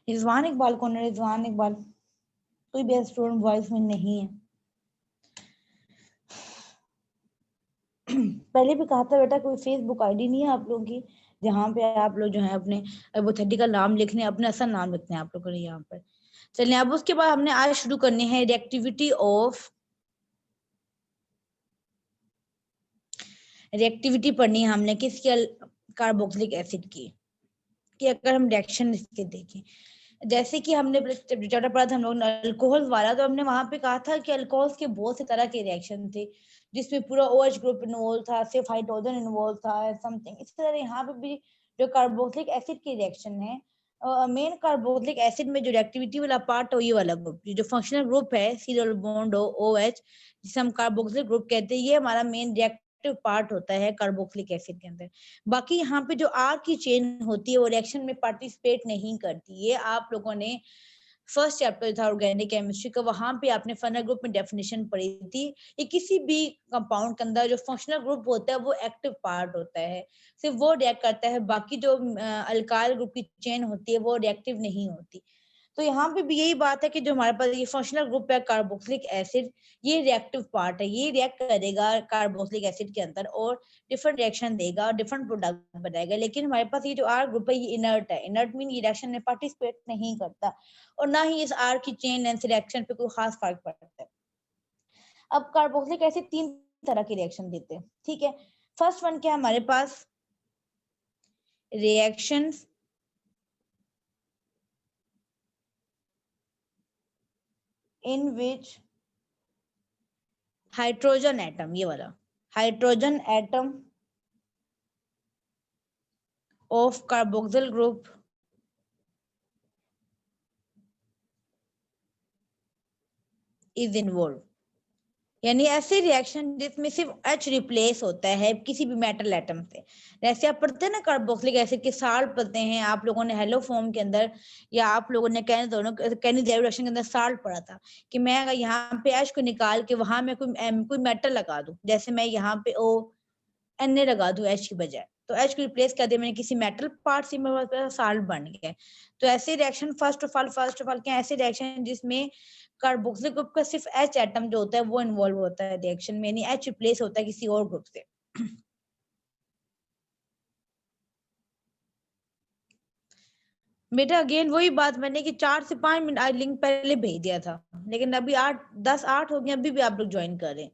रिजवान इकबाल कौन है? रिजवान इकबाल कोई भी स्टूडेंट वॉइस में नहीं है। पहले भी कहा था बेटा कोई फेसबुक आईडी नहीं है आप लोगों की जहाँ पे आप लोग जो है अपने हाइपोथेटिकल नाम लिखने, अपने असल नाम लिखने हैं आप लोगों ने यहाँ पर। चलिए अब उसके बाद हमने आज शुरू करनी है रिएक्टिविटी ऑफ, रिएक्टिविटी पढ़नी है हमने किसकी? कार्बोक्सिलिक एसिड की। कि अगर हम रिएक्शन इसके देखें, जैसे कि हमने चैप्टर पढ़ा था हम लोग अल्कोहल वाला, तो हमने वहां पे कहा था कि अल्कोहल्स के बहुत से तरह के रिएक्शन थे जिसमें पूरा OH ग्रुप इन्वॉल्व था, सिर्फ हाइड्रोजन इन्वॉल्व था, समथिंग इस तरह। यहाँ पे भी जो कार्बोक्सिलिक एसिड की रिएक्शन है, मेन कार्बोक्सिलिक एसिड में जो रिएक्टिविटी वाला पार्ट है ये वाला ग्रुप, जो फंक्शनल ग्रुप है सी डबल बॉन्ड OH, जिसे हम कार्बोक्सिलिक ग्रुप कहते हैं, ये हमारा मेन रिएक्टिव पार्ट होता है कार्बोक्सिलिक एसिड के अंदर। बाकी यहाँ पे जो R की चेन होती है वो रिएक्शन में पार्टिसिपेट नहीं करती। ये आप लोगों ने फर्स्ट चैप्टर था ऑर्गेनिक केमिस्ट्री का, वहां पे आपने फंक्शनल ग्रुप में डेफिनेशन पढ़ी थी। ये किसी भी कंपाउंड के अंदर जो फंक्शनल ग्रुप होता है वो एक्टिव पार्ट होता है, सिर्फ वो रिएक्ट करता है, बाकी जो अल्काइल ग्रुप की चेन होती है वो रिएक्टिव नहीं होती। तो यहाँ पे भी यही बात है कि जो हमारे पास ये फंक्शनल ग्रुप है कार्बोक्सिलिक एसिड, ये रिएक्टिव पार्ट है, ये रिएक्ट करेगा कार्बोक्सिलिक एसिड के अंदर और डिफरेंट रिएक्शन देगा और डिफरेंट प्रोडक्ट बनाएगा। लेकिन हमारे पास ये जो R ग्रुप है ये इनर्ट है। इनर्ट मीन ये रिएक्शन में पार्टिसिपेट नहीं करता और ना ही इस R की चेन लेंथ रिएक्शन पे कोई खास फर्क पड़ता है। अब कार्बोक्सिलिक एसिड 3 तरह की रिएक्शन देते हैं, ठीक है। फर्स्ट वन क्या है हमारे पास? Reactions in which hydrogen atom, ये वाला hydrogen atom of carboxyl group is involve, यानी ऐसे रिएक्शन जिसमें सिर्फ H रिप्लेस होता है किसी भी मेटल एटम से। जैसे आप पढ़ते हैं ना कार्बोक्सिलिक एसिड के साल्ट पढ़ते हैं आप लोगों ने हेलो फॉर्म के अंदर, या आप लोगों ने कैनिज़ेव रिएक्शन के अंदर साल्ट पढ़ा था कि मैं अगर यहाँ पे H को निकाल के वहां में कोई मेटल लगा दूं, जैसे मैं यहाँ पे Na लगा दूं H की बजाय, तो H को रिप्लेस कर दिया मैंने किसी मेटल पार्ट से, मेरे पास साल्ट बन गया। तो ऐसे रिएक्शन फर्स्ट ऑफ ऑल क्या, ऐसे रिएक्शन जिसमें कार्बोक्सिलिक ग्रुप का सिर्फ H एटम जो होता है वो इन्वॉल्व होता है रिएक्शन में, यानी H रिप्लेस होता है किसी और ग्रुप से। बेटा अगेन वही बात, मैंने कि 4 से 5 मिनट आज लिंक पहले भेज दिया था, लेकिन अभी 8 हो गए, अभी भी आप लोग ज्वाइन कर रहे हैं।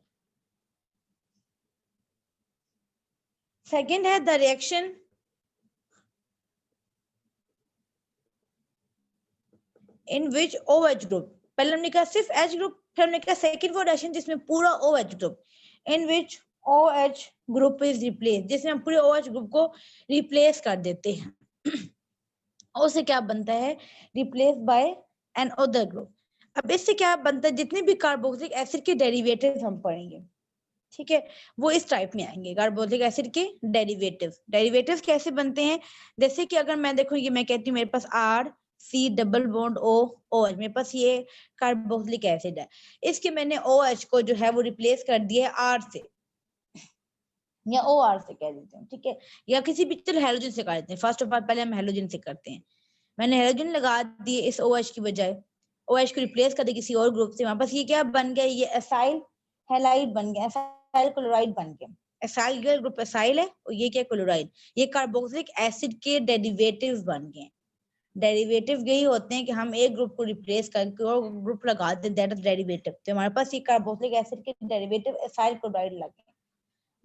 सेकेंड है the reaction in which OH group, पहले हमने कहा सिर्फ H ग्रुप, फिर हमने कहा सेकंड वो रिएक्शन जिसमें पूरा OH group, in which OH group is replace, जिसमें हम पूरे OH ग्रुप को रिप्लेस कर देते हैं। उससे क्या बनता है? Replace by another group. अब इससे क्या बनता है? जितने भी कार्बोक्सिलिक एसिड के डेरिवेटिव्स हम पढ़ेंगे, ठीक है, वो इस टाइप में आएंगे। कार्बोक्सिलिक एसिड के डेरिवेटिव्स कैसे बनते हैं? जैसे कि अगर मैं देखूं, ये मैं कहती हूँ मेरे पास C डबल बॉन्ड OH, मेरे पास ये कार्बोक्सिलिक एसिड है, इसके मैंने OH को जो है वो रिप्लेस कर दिया है R से या OR से कह देते हैं, ठीक है, या किसी भी, चलो हेलोजन से कर देते हैं। फर्स्ट ऑफ ऑल पहले हम हेलोजन से करते हैं। मैंने हेलोजन लगा दिए इस OH की बजाय, OH को रिप्लेस कर दिया किसी और ग्रुप से, वहां पास ये क्या बन गया? ये एसाइल हैलाइड बन गया, एसाइल क्लोराइड बन गया। एसाइल ग्रुप एसाइल है और ये क्या? क्लोराइड। ये कार्बोक्सिलिक एसिड के डेरिवेटिव्स बन गए। डेरिवेटिव यही होते हैं कि हम एक ग्रुप को रिप्लेस करके और ग्रुप लगा दें, दैट इज डेरिवेटिव। तो हमारे पास ये कार्बोक्सिलिक एसिड के डेरिवेटिव एसाइल क्लोराइड लगे।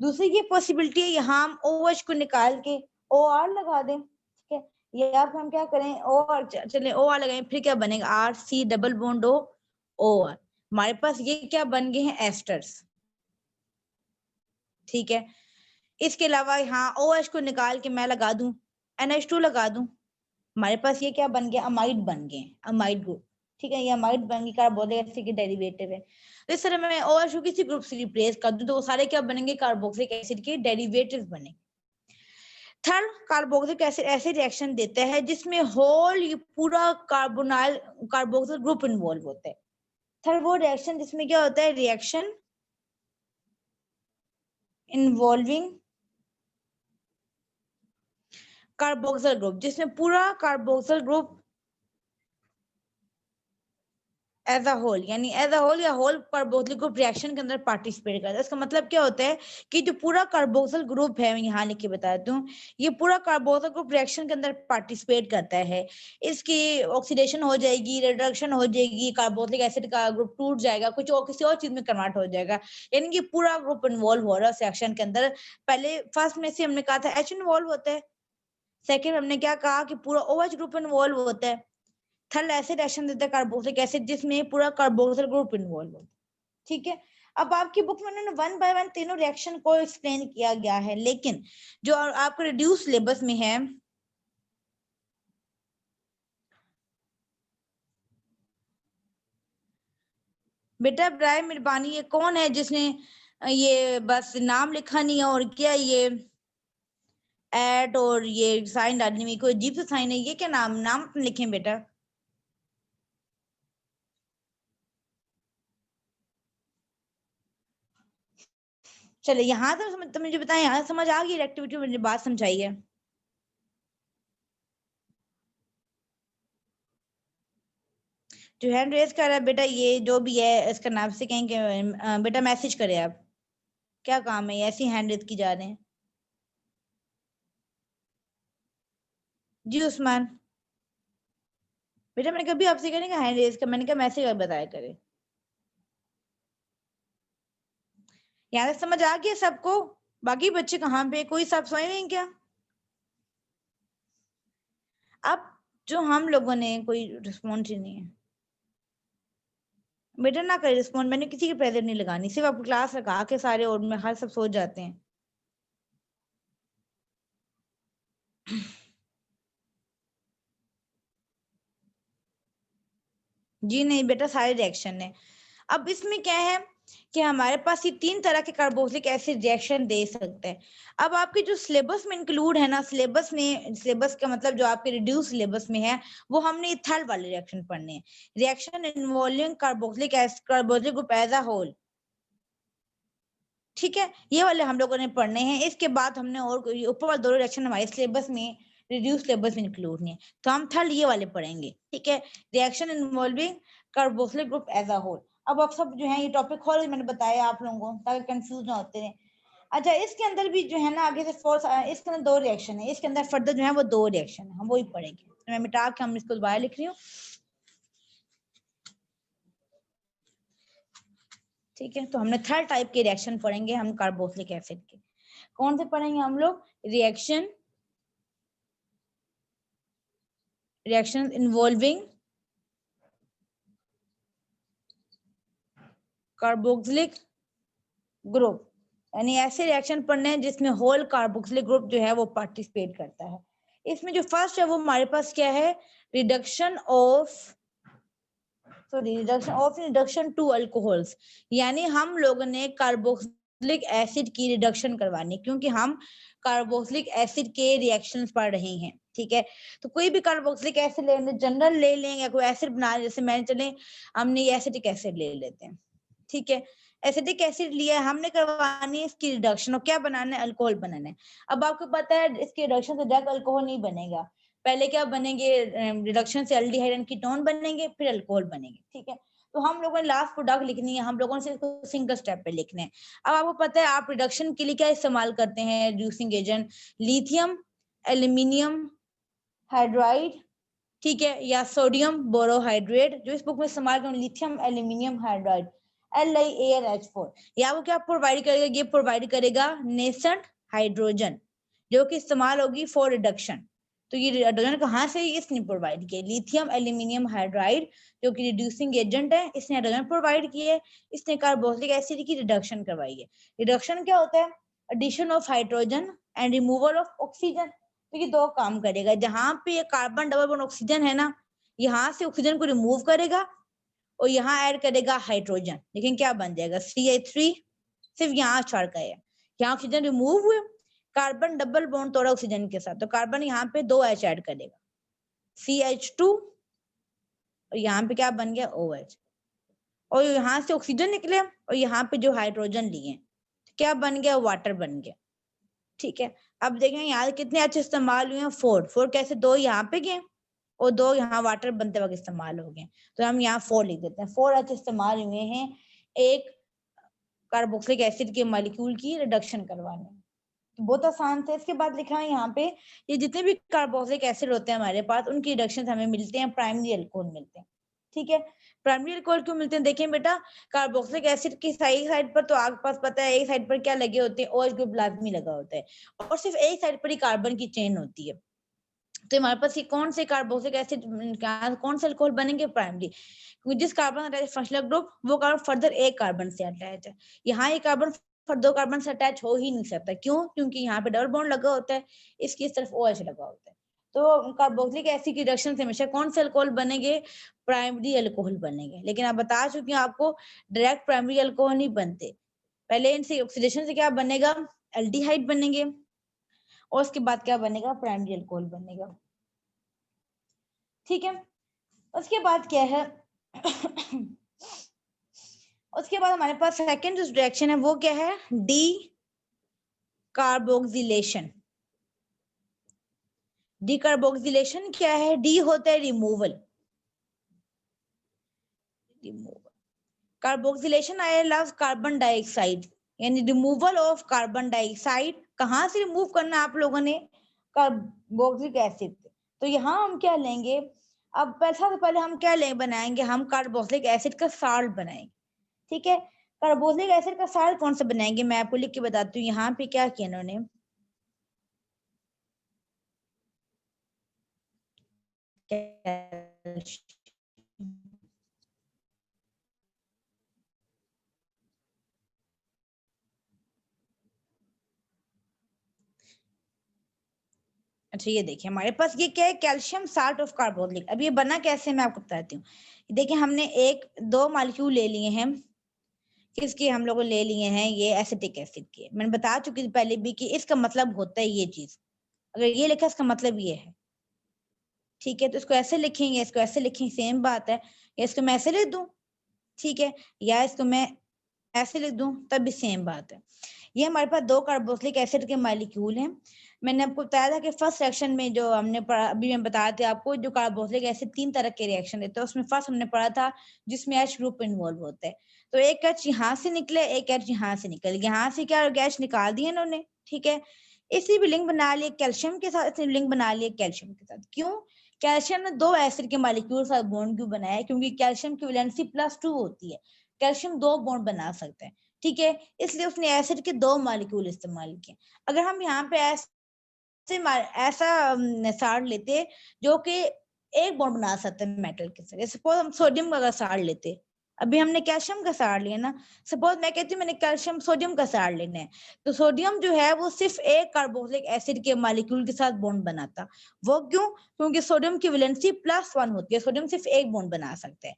दूसरी ये पॉसिबिलिटी है, यहाँ हम OH को निकाल के OR लगा दें, ठीक है, ये आप हम क्या करें, OR, चले OR लगाएं, फिर क्या बनेगा? RC double bond OR। हमारे पास ये क्या बन गए हैं? एस्टर्स, ठीक है। इसके अलावा यहाँ OH को निकाल के मैं लगा दूं, NH2 लगा दूं, हमारे पास ये क्या बन गया? अमाइड बन गए, अमाइड ग्रुप, ठीक है, ये अमाइड बन गई, कार्बोक्सिलिक एसिड के डेरिवेटिव है। तो इस तरह मैं OH को किसी ग्रुप से रिप्लेस कर दूं तो वो सारे क्या बनेंगे? कार्बोक्सिलिक एसिड के डेरिवेटिव्स बनेंगे। थर्ड, कार्बोक्सिलिक एसिड ऐसे रिएक्शन देता है जिसमें होल ये पूरा कार्बोनाइल कार्बोक्सिल ग्रुप इन्वॉल्व होता है। थर्ड वो रिएक्शन जिसमें क्या होता है? रिएक्शन इन्वॉल्विंग कार्बोक्सिल ग्रुप, जिसमें पूरा carboxyl group as a whole, यानी एज अ होल या होल कार्बोक्सिलिक ग्रुप रिएक्शन के अंदर पार्टिसिपेट करता है। इसका मतलब क्या होता है कि जो पूरा कार्बोक्सिल ग्रुप है, मैं यहाँ लिख के बता देती हूँ, ये पूरा कार्बोक्सिल ग्रुप रिएक्शन के अंदर पार्टिसिपेट करता है। इसकी ऑक्सीडेशन हो जाएगी, रिडक्शन हो जाएगी, कार्बोक्सिलिक एसिड का ग्रुप टूट जाएगा, कुछ और किसी और चीज में कन्वर्ट हो जाएगा, यानी कि पूरा ग्रुप इन्वॉल्व हो रहा है उस रिएक्शन के अंदर। पहले फर्स्ट में से हमने कहा था H इन्वॉल्व होता है, सेकेंड में हमने क्या कहा कि पूरा OH ग्रुप इन्वॉल्व होता है, थर्ड ऐसे रिएक्शन देता है कार्बोक्सिलिक एसिड जिसमें पूरा कार्बोक्सिल ग्रुप इन्वॉल्व होता है। ठीक है, अब आपकी बुक में उन्होंने 1 बाय 1 तीनों रिएक्शन को एक्सप्लेन किया गया है, लेकिन जो आपके रिड्यूस सिलेबस में है, बेटा ब्राय मिरबानी, ये कौन है जिसने ये बस नाम लिखा नहीं है और क्या ये एट और ये साइन डालने में कोई अजीब सा साइन है, ये क्या नाम लिखें बेटा। चले यहाँ तो मुझे बताएं, यहाँ समझ आ गई एक्टिविटी, मुझे बात समझाई है। जो हैंड रेज कर रहा है बेटा, ये जो भी है इसका नाम से कहेंगे बेटा मैसेज करें आप, क्या काम है, ऐसी हैंड रेज की जा रहे हैं। जी उस्मान बेटा, मैंने कभी आपसे कहने का हैंड रेज का, मैंने कहा मैसेज बताया करे। यहाँ तक समझ आ गया सबको? बाकी बच्चे कहाँ पे, कोई सब सोए नहीं क्या? अब जो हम लोगों ने कोई रिस्पॉन्स ही नहीं है बेटा, ना करे रिस्पॉन्ड, मैंने किसी की प्रेजर नहीं लगानी, सिर्फ आप क्लास लगा के सारे और में हर सब सो जाते हैं। जी नहीं बेटा, सारे रिएक्शन है। अब इसमें क्या है कि हमारे पास ये 3 तरह के कार्बोक्सिलिक एसिड रिएक्शन दे सकते हैं। अब आपके जो सिलेबस में इंक्लूड है ना, सिलेबस का मतलब जो आपके रिड्यूस सिलेबस में है, वो हमने इथाइल वाले रिएक्शन पढ़ने हैं, reaction involving carboxylic group as a whole. ठीक है, ये वाले हम लोगों ने पढ़ने हैं। इसके बाद हमने और ऊपर वाले 2 रिएक्शन हमारे सिलेबस में रिड्यूस सिलेबस में इंक्लूड नहीं है, तो हम थर्ड ये वाले पढ़ेंगे। ठीक है, reaction involving carboxylic group as a whole. अब आप सब जो है ये टॉपिक खोल, मैंने बताया आप लोगों को ताकि कंफ्यूज ना होते रहे। अच्छा, इसके अंदर भी जो है ना आगे से फोर्स, इसके अंदर 2 रिएक्शन है, इसके अंदर फर्दर जो है वो 2 रिएक्शन है, हम वही पढ़ेंगे। तो मैं मिटा के हम इसको दोबारा लिख रही हूँ। ठीक है, तो हमने थर्ड टाइप के रिएक्शन पढ़ेंगे हम कार्बोक्सिलिक एसिड के। कौन से पढ़ेंगे हम लोग? रिएक्शन इन्वॉल्विंग कार्बोक्सिलिक ग्रुप, यानी ऐसे रिएक्शन पढ़ने हैं जिसमें होल कार्बोक्सिलिक ग्रुप जो है वो पार्टिसिपेट करता है। इसमें जो फर्स्ट है वो हमारे पास क्या है? रिडक्शन टू अल्कोहल्स, यानी हम लोगों ने कार्बोक्सिलिक एसिड की रिडक्शन करवानी, क्योंकि हम कार्बोक्सिलिक एसिड के रिएक्शंस पढ़ रहे हैं। ठीक है, तो कोई भी कार्बोक्सिलिक एसिड लें, जनरल ले लें या कोई एसिड बना, जैसे मैंने चले हमने एसिटिक एसिड ले लेते हैं। ठीक है, एसिटिक एसिड लिया, हमने करवानी है इसकी रिडक्शन, और क्या बनाना है? अल्कोहल बनाना है। अब आपको पता है इसके रिडक्शन से डायरेक्ट अल्कोहल नहीं बनेगा, पहले क्या बनेंगे? रिडक्शन से एल्डिहाइड एंड कीटोन बनेंगे, फिर अल्कोहल बनेंगे। ठीक है, तो हम लोगों ने लास्ट प्रोडक्ट लिखनी है, हम लोगों ने सिर्फ सिंगल स्टेप पे लिखने हैं। अब आपको पता है आप रिडक्शन के लिए क्या इस्तेमाल करते हैं reducing agent? Lithium aluminium hydride, ठीक है, या सोडियम बोरोहाइड्रेट, जो इस बुक में इस्तेमाल करें लिथियम एल्यूमिनियम हाइड्राइड LiAlH4। या वो क्या प्रोवाइड करेगा? ये प्रोवाइड करेगा नेसेंट हाइड्रोजन, जो कि इस्तेमाल होगी फॉर रिडक्शन। तो ये हाइड्रोजन कहाँ से? इसने प्रोवाइड किया, लिथियम एल्यूमिनियम हाइड्राइड जो कि रिड्यूसिंग एजेंट है, इसने हाइड्रोजन प्रोवाइड किए, इसने कार्बोक्सिलिक एसिड की रिडक्शन करवाई है। रिडक्शन क्या होता है? Addition of hydrogen and removal of oxygen. तो ये 2 काम करेगा, जहां पे ये कार्बन डबल बॉन्ड ऑक्सीजन है ना, यहाँ से ऑक्सीजन को रिमूव करेगा और यहाँ ऐड करेगा हाइड्रोजन, लेकिन क्या बन जाएगा? CH3, सिर्फ यहाँ छोड़ गए, यहाँ ऑक्सीजन रिमूव हुए, कार्बन डबल बॉन्ड तोड़ा ऑक्सीजन के साथ, तो कार्बन यहाँ पे 2 H ऐड करेगा, CH2, और यहाँ पे क्या बन गया? OH, और यहाँ से ऑक्सीजन निकले और यहाँ पे जो हाइड्रोजन लिए, तो क्या बन गया? वाटर बन गया। ठीक है, अब देखें यहाँ कितने H इस्तेमाल हुए हैं? 4 कैसे? 2 यहाँ पे गए और 2 यहाँ वाटर बनते वक्त इस्तेमाल हो गए, तो हम यहाँ 4 लिख देते हैं। 4H इस्तेमाल हुए हैं एक कार्बोक्सिलिक एसिड के मॉलिक्यूल की रिडक्शन करवाने में। तो बहुत आसान थे। इसके बाद लिखा है यहाँ पे ये जितने भी कार्बोक्सिलिक एसिड होते हैं हमारे पास उनकी रिडक्शन हमें मिलते हैं, प्राइमरी अल्कोहल मिलते हैं। ठीक है, प्राइमरी अल्कोहल क्यों मिलते हैं? देखें बेटा, कार्बोक्सिलिक एसिड की सही साइड पर तो आपके पास पता है एक साइड पर क्या लगे होते हैं, OH ग्रुप लाजमी लगा होता है, और सिर्फ एक साइड पर ही कार्बन की चेन होती है। तो हमारे पास ये कौन से कार्बोक्सिलिक एसिड, कौन से अल्कोहल बनेंगे? प्राइमरी। क्योंकि जिस कार्बन अटैच फंक्शनल ग्रुप, वो कार्बन फर्दर एक कार्बन से अटैच है। यहाँ ये कार्बन पर 2 कार्बन से अटैच हो ही नहीं सकता। क्यों? क्योंकि यहाँ पे डबल बॉन्ड लगा होता है, इसकी इस तरफ OH लगा होता है। तो कार्बोक्सिलिक एसिड की रिडक्शन से हमेशा कौन से अल्कोहल बनेंगे? प्राइमरी अल्कोहल बनेंगे। लेकिन आप बता चुकी हूँ आपको, डायरेक्ट प्राइमरी अल्कोहल नहीं बनते। पहले इनसे ऑक्सीडेशन से क्या बनेगा? एल्डिहाइड बनेंगे, और उसके बाद क्या बनेगा? प्राइमरी अल्कोहल बनेगा। ठीक है, उसके बाद क्या है? उसके बाद हमारे पास सेकंड जो रिएक्शन है वो क्या है? D carboxylation. डीकार्बोक्सिलेशन क्या है? डी होता है removal. Carboxylation I love carbon dioxide, यानी रिमूवल ऑफ कार्बन डाइऑक्साइड। कहाँ से रिमूव करना आप लोगों ने? Carboxylic acid. तो यहाँ हम क्या लेंगे? अब सबसे पहले हम क्या बनाएंगे? हम कार्बोक्सिलिक एसिड का साल्ट बनाएंगे। ठीक है, कार्बोक्सिलिक एसिड का साल्ट कौन सा बनाएंगे? मैं आपको लिख के बताती हूँ। यहाँ पे क्या किया इन्होंने, अच्छा ये देखिए हमारे पास ये क्या है? Calcium salt of carboxylic. अब ये बना कैसे, मैं आपको बताती हूँ। देखिए हमने 1-2 मॉलिक्यूल ले लिए हैं, किसके? हम लोग ले लिए हैं ये एसिटिक एसिड के। मैंने बता चुकी थी पहले भी कि इसका मतलब होता है ये चीज, अगर ये लिखा इसका मतलब ये है। ठीक है, तो इसको ऐसे लिखेंगे, इसको ऐसे लिखेंगे, सेम बात है। या इसको मैं ऐसे लिख दूं, ठीक है, या इसको मैं ऐसे लिख दूं, तब भी सेम बात है। ये हमारे पास 2 कार्बोक्सिलिक एसिड के मॉलिक्यूल हैं। मैंने आपको बताया था कि फर्स्ट सेक्शन में जो हमने पढ़ा, अभी मैं बताया था आपको, जो कार्बोक्सिलिक एसिड 3 तरह के रिएक्शन देते हैं, उसमें फर्स्ट हमने पढ़ा था जिसमें H ग्रुप इन्वॉल्व होता है। तो एक H यहाँ से निकले, एक H यहाँ से निकल, यहाँ से क्या H निकाल दिया इन्होंने। ठीक है, इसी भी लिंक बना लिए कैल्शियम के साथ, इसी लिंक बना लिए कैल्शियम के साथ। क्यों? कैल्शियम ने 2 एसिड के मॉलिक्यूल साथ बॉन्ड क्यों बनाया? क्योंकि कैल्शियम की वैलेंसी +2 होती है, कैल्शियम 2 बॉन्ड बना सकता है। ठीक है, इसलिए उसने एसिड के 2 मॉलिक्यूल इस्तेमाल किए। अगर हम यहाँ पे ऐसा साल्ट लेते जो कि एक बॉन्ड बना सकते हैं मेटल के साथ, सपोज हम सोडियम का अगर साल्ट लेते, अभी हमने कैल्शियम का साल्ट लिया ना, सपोज मैं कहती हूँ मैंने कैल्शियम सोडियम का साल्ट लेना है, तो सोडियम जो है वो सिर्फ एक कार्बोक्सिलिक एसिड के मॉलिक्यूल के साथ बॉन्ड बनाता। वो क्यों? क्योंकि सोडियम की वैलेंसी +1 होती है, सोडियम सिर्फ एक बॉन्ड बना सकता है,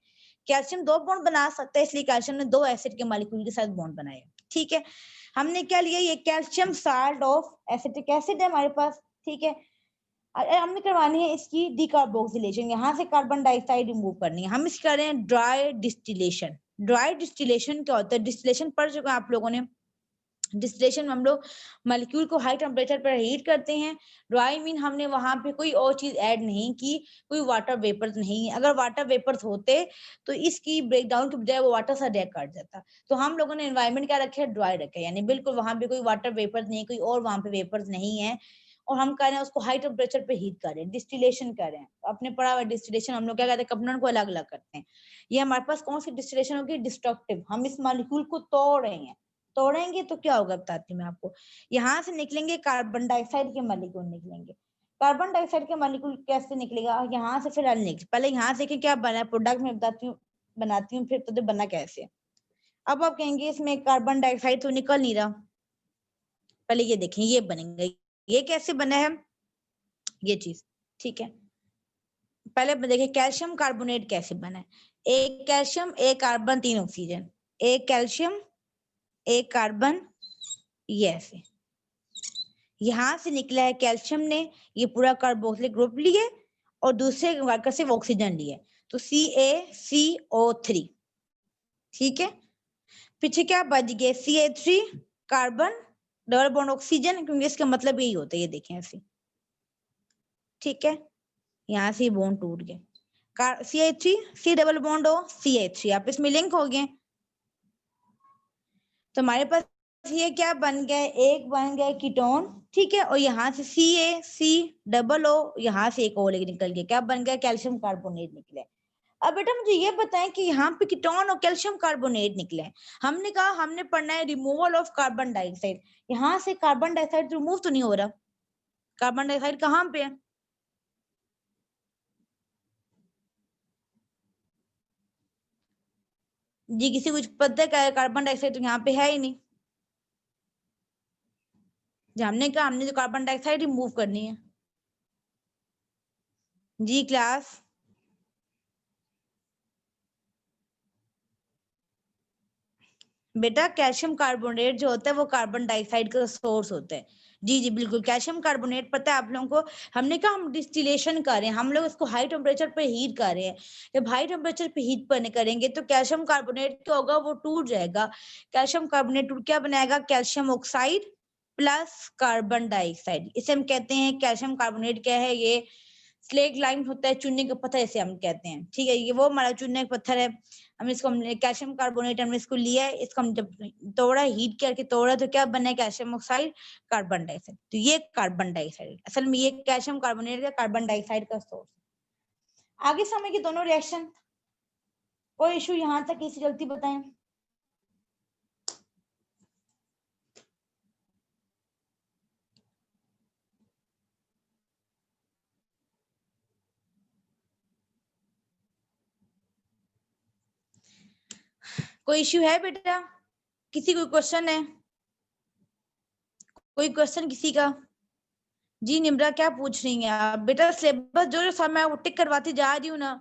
कैल्शियम 2 बॉन्ड बना सकता है, इसलिए कैल्शियम ने 2 एसिड के मॉलिक्यूल के साथ बॉन्ड बनाए। ठीक है, हमने क्या लिया? ये calcium salt of acetic acid है हमारे पास। ठीक है, हमने करवानी है इसकी डीकार्बोक्सिलेशन, यहाँ से कार्बन डाइऑक्साइड रिमूव करनी है। हम इस कर रहे हैं ड्राई डिस्टिलेशन। ड्राई डिस्टिलेशन क्या होता है? डिस्टिलेशन पढ़ चुके हैं आप लोगों ने। डिस्टिलेशन में हम लोग मॉलिक्यूल को हाई टेम्परेचर पर हीट करते हैं। ड्राई मीन हमने वहां पे कोई और चीज ऐड नहीं की, कोई वाटर वेपर्स नहीं। अगर वाटर वेपर्स होते तो इसकी ब्रेकडाउन के बजाय वो वाटर सा रिएक्ट कर जाता। तो हम लोगों ने एनवायरनमेंट क्या रखे? ड्राई रखे, यानी बिल्कुल वहां पे कोई वाटर वेपर्स नहीं, कोई और वहां पे वेपर्स नहीं है, और हम कर रहे हैं उसको हाई टेम्परेचर पे हीट कर रहे हैं, डिस्टिलेशन कर रहे हैं। अपने पढ़ा हुआ डिस्टिलेशन हम लोग क्या करते हैं? कंपोनेंट को अलग अलग करते हैं। ये हमारे पास कौन सी डिस्टिलेशन होगी? डिस्ट्रक्टिव। हम इस मॉलिक्यूल को तोड़ रहे हैं, तोड़ेंगे तो क्या होगा बताती हूँ मैं आपको। यहाँ से निकलेंगे कार्बन डाइऑक्साइड के मॉलिक्यूल निकलेंगे। कार्बन डाइऑक्साइड के मॉलिक्यूल कैसे निकलेगा? यहाँ से फिर निकले, पहले यहाँ से क्या बना है प्रोडक्ट में बताती हूँ, बनाती हूँ, फिर तो बना कैसे। अब आप कहेंगे इसमें कार्बन डाइऑक्साइड तो निकल नहीं रहा, पहले ये देखें ये बनेगा, ये कैसे बना है ये चीज। ठीक है, पहले देखिए कैल्शियम कार्बोनेट कैसे बना है। एक कैल्शियम, एक कार्बन, 3 ऑक्सीजन, एक कैल्शियम, एक कार्बन, ये ऐसे। यहाँ से निकला है कैल्शियम ने ये पूरा कार्बोक्सिलिक ग्रुप लिए, और दूसरे वर्कर से ऑक्सीजन लिए, तो CaCO3। ठीक है, पीछे क्या बच गए? CH3 carbon double bond oxygen, क्योंकि इसका मतलब यही होता है, ये देखें ऐसे। ठीक है, यहाँ से बॉन्ड टूट गए, CH3 C double bond O CH3 आपस में लिंक हो गए। तो हमारे पास ये क्या बन गया, एक बन गया कीटोन, ठीक है, और यहाँ से CaC डबल O, यहाँ से एक O निकल गया, क्या बन गया, कैल्शियम कार्बोनेट निकले। अब बेटा मुझे ये बताएं कि यहाँ पे कीटोन और कैल्शियम कार्बोनेट निकले, हमने कहा हमने पढ़ना है रिमूवल ऑफ कार्बन डाइऑक्साइड, यहाँ से कार्बन डाइऑक्साइड रिमूव तो नहीं हो रहा, कार्बन डाइऑक्साइड कहाँ पे है, जी किसी कुछ पता है, कार्बन डाइऑक्साइड तो यहाँ पे है ही नहीं, हमने कहा हमने तो कार्बन डाइऑक्साइड रिमूव करनी है। जी क्लास, बेटा कैल्शियम कार्बोनेट जो होता है वो कार्बन डाइऑक्साइड का सोर्स होता है। जी जी बिल्कुल, कैल्शियम कार्बोनेट पता है आप लोगों को, हमने कहा हम डिस्टिलेशन कर रहे हैं, हम लोग इसको हाई टेम्परेचर पे हीट कर रहे हैं, जब हाई टेम्परेचर पे हीट करने करेंगे तो कैल्शियम कार्बोनेट क्या होगा, वो टूट जाएगा, कैल्शियम कार्बोनेट टूट क्या बनाएगा, calcium oxide plus carbon dioxide, इसे हम कहते हैं कैल्शियम कार्बोनेट क्या है, ये स्लेग लाइम होता है, चूने का पत्थर इसे हम कहते हैं, ठीक है, ये वो हमारा चूने का पत्थर है, हम इसको हमने कैल्शियम कार्बोनेट हमने इसको लिया है, इसको हम जब तोड़ा हीट करके तोड़ा तो क्या बना है, कैल्शियम ऑक्साइड कार्बन डाइऑक्साइड, तो ये कार्बन डाइऑक्साइड असल में ये कैल्शियम कार्बोनेट का कार्बन डाइऑक्साइड का सोर्स। आगे समय के दोनों रिएक्शन, कोई इशू यहाँ तक किसी गलती बताएं, कोई इश्यू है बेटा, किसी कोई क्वेश्चन है, कोई क्वेश्चन किसी का। जी निम्रा क्या पूछ रही हैं आप, बेटा सिलेबस जो जो सब मैं टिक करवाती जा रही हूँ ना,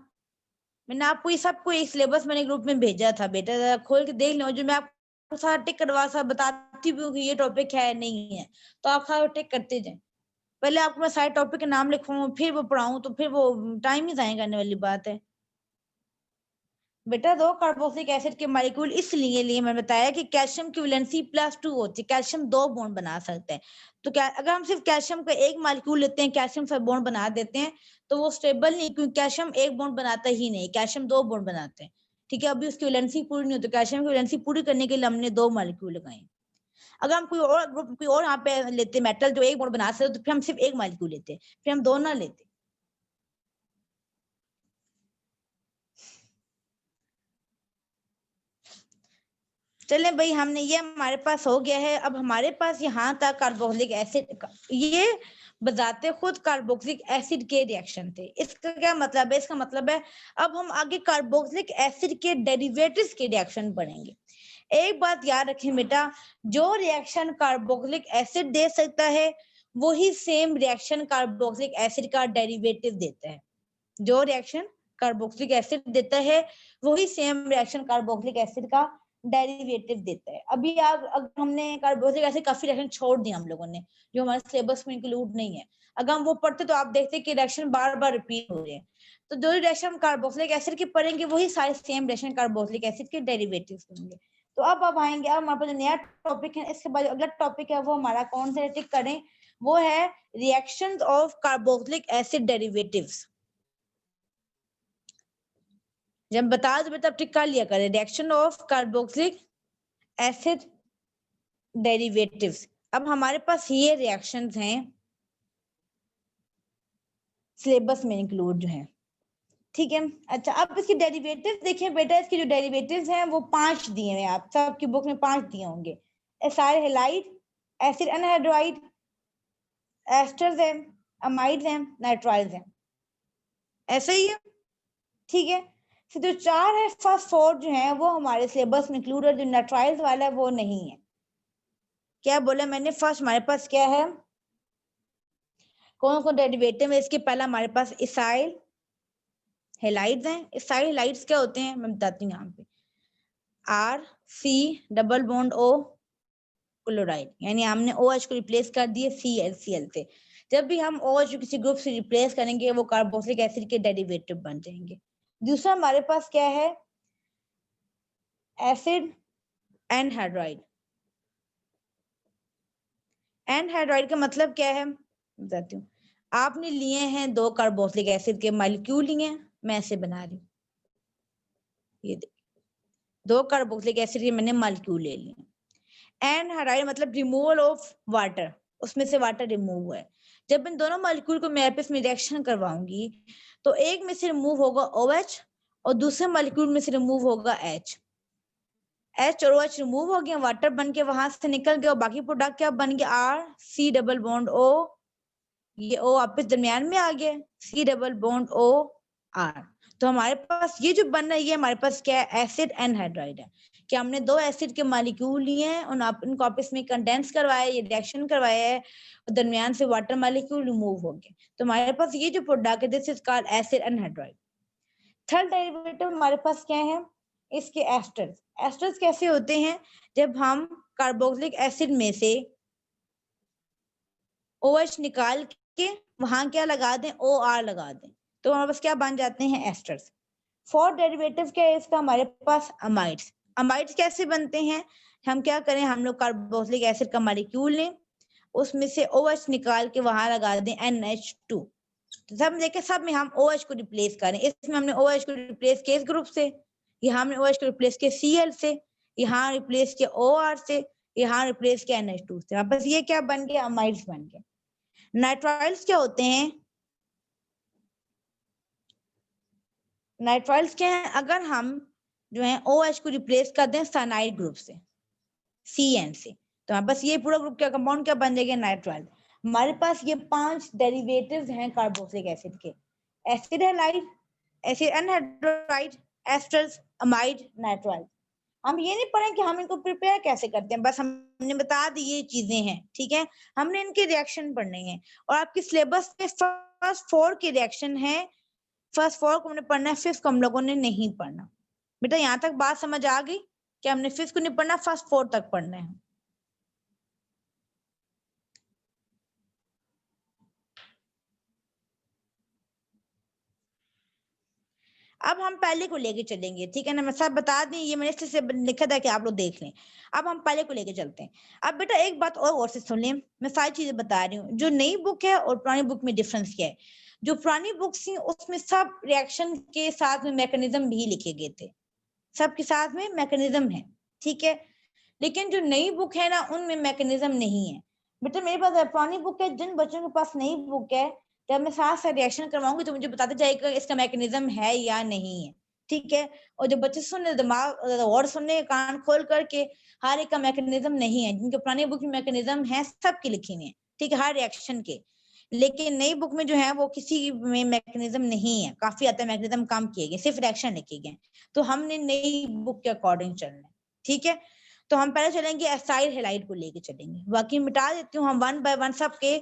मैंने आपको ये सबको एक सिलेबस मैंने ग्रुप में भेजा था बेटा, जरा खोल के देख लो, जो मैं आपको सारा टिक करवा सा बताती भी हूँ कि ये टॉपिक है नहीं है, तो आप सारा टिक करते जाएं, पहले आपको मैं सारे टॉपिक के नाम लिखवाऊं फिर वो पढ़ाऊं तो फिर वो टाइम ही जाया करने वाली बात है। बेटा दो कार्बोक्सिलिक एसिड के मॉलिक्यूल इसलिए लिए मैंने बताया कि कैल्शियम की वैलेंसी +2 होती है, कैल्शियम 2 बॉन्ड बना सकते हैं, तो क्या अगर हम सिर्फ कैल्शियम का एक मॉलिक्यूल लेते हैं, कैल्शियम से बॉन्ड बना देते हैं तो वो स्टेबल नहीं, क्योंकि कैल्शियम एक बॉन्ड बनाता ही नहीं, कैल्शियम 2 बॉन्ड बनाते हैं, ठीक है, अभी उसकी वैलेंसी पूरी नहीं होती, कैल्शियम की वैलेंसी पूरी करने के लिए हमने 2 मॉलिक्यूल लगाए। अगर हम कोई और ग्रुप कोई और यहाँ पे लेते मेटल जो एक बॉन्ड बना सकते तो फिर हम सिर्फ एक मॉलिक्यूल लेते, फिर हम 2 ना लेते। चलें भाई, हमने ये हमारे पास हो गया है, अब हमारे पास यहाँ तक कार्बोक्सिलिक एसिड, ये बजाते खुद कार्बोक्सिलिक एसिड के रिएक्शन थे, इसका क्या मतलब है, इसका मतलब है अब हम आगे कार्बोक्सिलिक एसिड के डेरिवेटिव्स के रिएक्शन पढ़ेंगे। एक बात याद रखें बेटा, जो रिएक्शन कार्बोक्सिलिक एसिड दे सकता है वही सेम रिएक्शन कार्बोक्सिलिक एसिड का डेरिवेटिव देता है, जो रिएक्शन कार्बोक्सिलिक एसिड देता है वही सेम रिएक्शन कार्बोक्सिलिक एसिड का डेरिवेटिव देता है। अभी आप अगर हमने कार्बोक्सिलिक एसिड काफी रिएक्शन छोड़ दिए हम लोगों ने, जो हमारे सिलेबस में इंक्लूड नहीं है, अगर हम वो पढ़ते तो आप देखते कि रिएक्शन बार बार रिपीट हो रहे हैं, तो जो रिएक्शन हम कार्बोक्सिलिक एसिड के पढ़ेंगे वही सारे सेम रिएक्शन कार्बोक्सिलिक एसिड के डेरिवेटिव्स होंगे। तो अब आएंगे, अब हमारे पास नया टॉपिक है, इसके बाद अगला टॉपिक है वो हमारा कौन सा टिक करें, वो है reactions of carboxylic acid derivatives. जब बता दो तब टिक कर लिया करें, reaction of carboxylic acid derivatives. अब हमारे पास ये रिएक्शंस हैं सिलेबस में इंक्लूड जो है, ठीक है। अच्छा अब इसके डेरिवेटिव्स देखिए बेटा, इसके जो डेरिवेटिव्स हैं वो 5 दिए हैं, आप सबकी बुक में 5 दिए होंगे, acyl halide, acid anhydride, asters हैं, अमाइड्स हैं, नाइट्राइल्स हैं, ऐसा ही है, ठीक है। फिर जो 4 है फर्स्ट 4 जो है वो हमारे सिलेबस में इंक्लूड है, जो नाइट्राइल्स वाला है वो नहीं है। क्या बोला मैंने, फर्स्ट हमारे पास क्या है, कौन कौन डेरिवेटिव है इसके, पहला हमारे पास इसाइल हेलाइड्स हैं, इसाइल हेलाइड्स क्या होते हैं मैं बताती हूँ, यहाँ पे R C double bond O chloride, यानी हमने OH को रिप्लेस कर दिए ClCl से, जब भी हम OH किसी ग्रुप से रिप्लेस करेंगे वो कार्बोक्सिलिक एसिड के डेरिवेटिव बन जाएंगे। दूसरा हमारे पास क्या है, एसिड एनहाइड्राइड, एनहाइड्राइड का मतलब क्या है बताती हूँ, आपने लिए हैं 2 कार्बोक्सिलिक एसिड के मॉलिक्यूल लिए हैं, मैं ऐसे बना रही हूँ, ये 2 कार्बोक्सिलिक एसिड के मैंने मॉलिक्यूल ले लिए। एनहाइड्राइड मतलब रिमूवल ऑफ वाटर, उसमें से वाटर रिमूव हुआ है। जब इन दोनों मॉलिक्यूल को मैं आपस में रिएक्शन करवाऊंगी तो एक में से रिमूव होगा OH और दूसरे मॉलिक्यूल में से रिमूव होगा H। H और OH रिमूव हो गया, वाटर बन के वहां से निकल गया और बाकी प्रोडक्ट क्या बन गया, R C double bond O, ये O आपस दरमियान में आ गया, C double bond O R। तो हमारे पास ये जो बन रहा है ये हमारे पास क्या है, एसिड एनहाइड्राइड है। कि हमने 2 एसिड के मॉलिक्यूल लिए हैं और इनको आपस में कंडेंस करवाया, ये रिएक्शन करवाया है और दरमियान से वाटर मॉलिक्यूल रिमूव हो गए। तो हमारे पास ये जो प्रोडक्ट है this is called acid anhydride. Third derivative हमारे पास क्या है, इसके एस्टर्स। एस्टर्स कैसे होते हैं, जब हम कार्बोक्सिलिक एसिड में से OH निकाल के वहां क्या लगा दें, OR लगा दें, तो हमारे पास क्या बन जाते हैं, एस्टर्स। फोर्थ डेरिवेटिव क्या है इसका, हमारे पास अमाइड्स। अमाइड्स कैसे बनते हैं, हम क्या करें, हम लोग कार्बोक्सिलिक एसिड का मॉलिक्यूल लें, उसमें से OH निकाल के वहां लगा दें NH2। तो सब देखें, सब में हम OH को रिप्लेस करें। इसमें हमने OH को रिप्लेस किया इस ग्रुप से, यहाँ हमने OH को रिप्लेस किया Cl से, यहाँ रिप्लेस किया OR से, यहाँ रिप्लेस किया NH2 से। बस ये क्या बन गया, अमाइड्स बन गए। नाइट्राइल्स क्या होते हैं, नाइट्राइल्स क्या है, अगर हम जो है OH को रिप्लेस कर दें साइनाइड ग्रुप से, CN से, तो बस ये पूरा ग्रुप क्या, कंपाउंड क्या बन जाएगा, नाइट्राइल। हमारे पास ये 5 डेरिवेटिव्स हैं कार्बोक्सिलिक एसिड के, acid halide, acid anhydride, asters, amide, nitrile. हम ये नहीं पढ़े कि हम इनको प्रिपेयर कैसे करते हैं, बस हमने बता दी ये चीजें हैं, ठीक है। हमने इनके रिएक्शन पढ़ने हैं और आपके सिलेबस में फर्स्ट 4 के रिएक्शन है, फर्स्ट 4 को हमने पढ़ना है, 5th को हम लोगों ने नहीं पढ़ना। बेटा यहाँ तक बात समझ आ गई कि हमने 5th को नहीं पढ़ना, फर्स्ट 4 तक पढ़ना है। अब हम पहले को लेके चलेंगे, ठीक है ना, मैं सब बता दी, ये मैंने इससे लिखा था कि आप लोग देख लें। अब हम पहले को लेके चलते हैं। अब बेटा एक बात और गौर से सुन लें, मैं सारी चीजें बता रही हूँ, जो नई बुक है और पुरानी बुक में डिफरेंस क्या है। जो पुरानी बुक्स थी उसमें सब रिएक्शन के साथ में मैकेनिज्म भी लिखे गए थे, सबके साथ में मैकेनिज्म है, ठीक है। लेकिन जो नई बुक है ना उनमें मैकेनिज्म नहीं है। बेटा मेरे पास पुरानी बुक है, जिन बच्चों के पास नई बुक है, जब मैं साथ साथ रिएक्शन करवाऊंगी तो मुझे बताते जाएगा इसका मैकेनिज्म है या नहीं है, ठीक है। और जो बच्चे सुन रहे, दिमाग और सुनने, कान खोल करके, हर एक का मैकेनिज्म नहीं है। जिनके पुरानी बुक में मैकेनिज्म है सबके लिखे हुए हैं, ठीक है, हर रिएक्शन के। लेकिन नई बुक में जो है वो किसी में मैकेनिज्म नहीं है, काफी आता है मैकेनिज्म कम किए गए, सिर्फ रिएक्शन लिखे गए। तो हमने नई बुक के अकॉर्डिंग चलना है, ठीक है। तो हम पहले चलेंगे एसाइल हैलाइड को लेके चलेंगे, बाकी मिटा देती हूँ, हम 1 बाय 1 सबके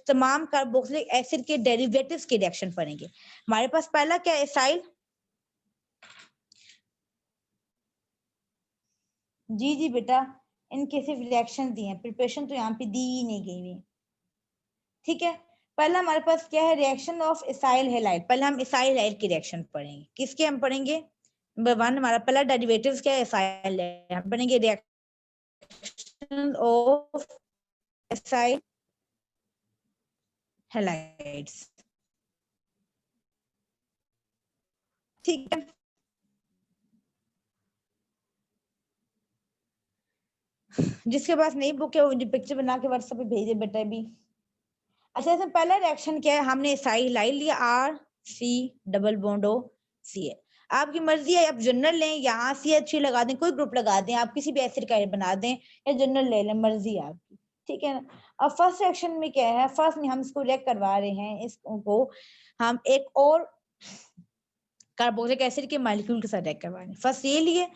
तमाम कार्बोक्सिलिक एसिड के डेरिवेटिव्स के रिएक्शन पढ़ेंगे। हमारे पास पहला क्या है, एसाइल। जी जी बेटा, इनके सिर्फ रिएक्शन दिए हैं, प्रिपरेशन तो यहाँ पे दी ही नहीं गई हुई, ठीक है। पहला हमारे पास क्या है, रिएक्शन ऑफ एसाइल हैलाइड। पहले हम एसाइल हैलाइड की रिएक्शन पढ़ेंगे, किसके हम पढ़ेंगे, नंबर 1 हमारा पहला डेरिवेटिव्स क्या है, एसाइल है, हम पढ़ेंगे रिएक्शन ऑफ एसाइल हैलाइड्स, ठीक है। जिसके पास नई बुक है वो मुझे पिक्चर बना के व्हाट्सएप पे भेजे बेटा भी। अच्छा, इसमें पहला रिएक्शन क्या है, हमने एसाइल लाइन लिया, R C double bond O Cl। आपकी मर्जी है, आप जनरल लें, यहाँ CH3 लगा दें, कोई ग्रुप लगा दें, आप किसी भी एसिड का बना दें, या जनरल ले लें, मर्जी है आपकी, ठीक है ना। अब फर्स्ट रिएक्शन में क्या है, फर्स्ट में हम इसको रिएक्ट करवा रहे हैं, इसको हम एक और कार्बोक्सिलिक एसिड के मॉलिक्यूल के साथ रिएक्ट करवा रहे हैं। फर्स्ट ये लिए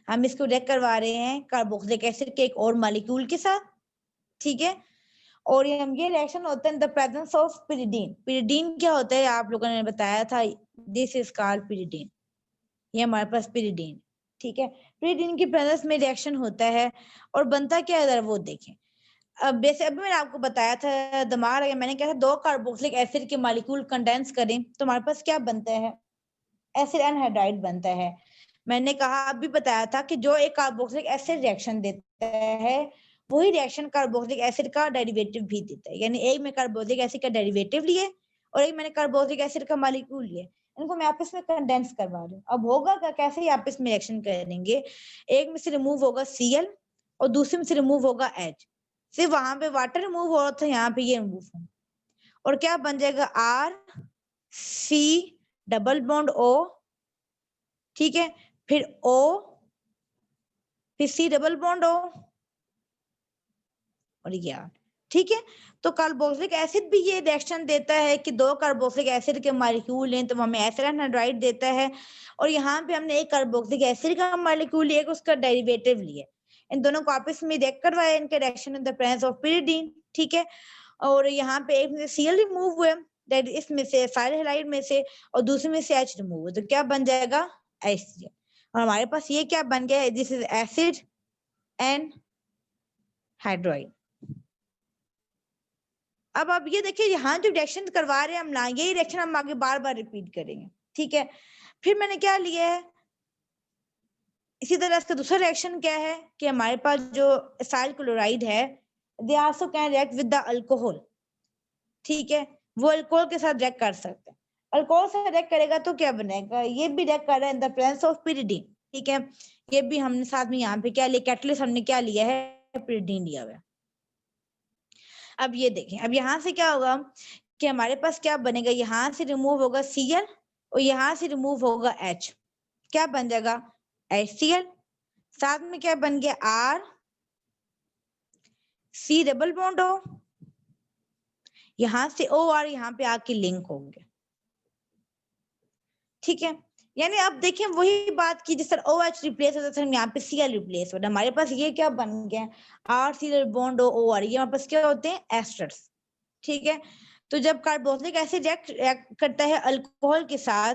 हम इसको रिएक्ट करवा रहे हैं कार्बोक्सिलिक एसिड के एक और मॉलिक्यूल के साथ, ठीक है। और ये रिएक्शन होता है in the presence of pyridine. Pyridine क्या होता है, आप लोगों ने बताया था, दिस इज कॉल्ड पिरिडीन, ये हमारे पास पिरिडीन, ठीक है। पिरिडीन की प्रेजेंस में रिएक्शन होता है और बनता क्या है वो देखें। अब वैसे अभी मैंने आपको बताया था, दिमाग लगा, मैंने कहा था 2 कार्बोक्सिलिक एसिड के मॉलिक्यूल कंडेंस करें तो हमारे पास क्या बनता है, एसिड एनहाइड्राइड बनता है। मैंने कहा अभी बताया था कि जो एक कार्बोक्सिलिक एसिड रिएक्शन देता है वही रिएक्शन कार्बोक्सिलिक एसिड का डेरिवेटिव भी देता है। यानी एक में कार्बोक्सिलिक एसिड का डेरिवेटिव लिए और एक मैंने कार्बोक्सिलिक एसिड का मॉलिक्यूल लिए, इनको मैं आपस में कंडेंस करवा रही हूँ। अब होगा क्या, कैसे ही आपस में रिएक्शन करेंगे, एक में से रिमूव होगा Cl और दूसरे में से रिमूव होगा H। सिर्फ वहां पे वाटर रिमूव हो रहा था, यहाँ पे ये रिमूव हो, और क्या बन जाएगा R C double bond O, ठीक है, फिर O, फिर C डबल बॉन्ड O और ये R, ठीक है। तो कार्बोक्सिलिक एसिड भी ये रिएक्शन देता है कि दो कार्बोक्सिलिक एसिड के मॉलिक्यूल लें तो हमें एसिड एनहाइड्राइड देता है, और यहाँ पे हमने एक कार्बोक्सिलिक एसिड का मॉलिक्यूल लिया, एक उसका डेरिवेटिव लिया, इन दोनों को आपस में रिएक्ट करवाया, इनके reaction in the presence of pyridine, ठीक है। और यहाँ पे एक में से Cl रिमूव हुए, दैट इसमें से साइड हैलाइड में से, और दूसरे में से H रिमूव हुआ, तो क्या बन जाएगा HCl। और हमारे पास ये क्या बन गया है, this is acid and hydride. अब आप ये देखिए, यहाँ जो रिएक्शन करवा रहे हैं हम ना, यही रिएक्शन हम आगे बार बार रिपीट करेंगे, ठीक है। फिर मैंने क्या लिया है, इसी तरह इसका दूसरा रिएक्शन क्या है कि हमारे पास जो एसाइल क्लोराइड है, they also can react with the alcohol, ठीक है, वो अल्कोहल के साथ रिएक्ट कर सकते हैं। अल्कोहल से रिएक्ट करेगा तो क्या बनेगा, ये भी रिएक्ट कर रहा है in the presence of pyridine, ठीक है। ये भी हमने साथ में यहाँ पे क्या लिया, कैटलिस्ट हमने क्या लिया है, pyridine लिया हुआ है। अब ये देखें, अब यहाँ से क्या होगा कि हमारे पास क्या बनेगा, यहाँ से रिमूव होगा Cl और यहाँ से रिमूव होगा H, क्या बन जाएगा HCl, साथ में क्या बन गया R C double bond O, यहाँ से O और यहाँ पे आके लिंक होंगे, ठीक है। यानी अब देखें वही बात की, जिस तरह OH रिप्लेस होता था, हम यहाँ पे Cl रिप्लेस होता है, हमारे पास ये क्या बन गया R C double bond O OR, ये हमारे पास क्या होते हैं एस्टर्स, ठीक है। तो जब कार्बोक्सिलिक एसिड रिएक्ट करता है अल्कोहल के साथ,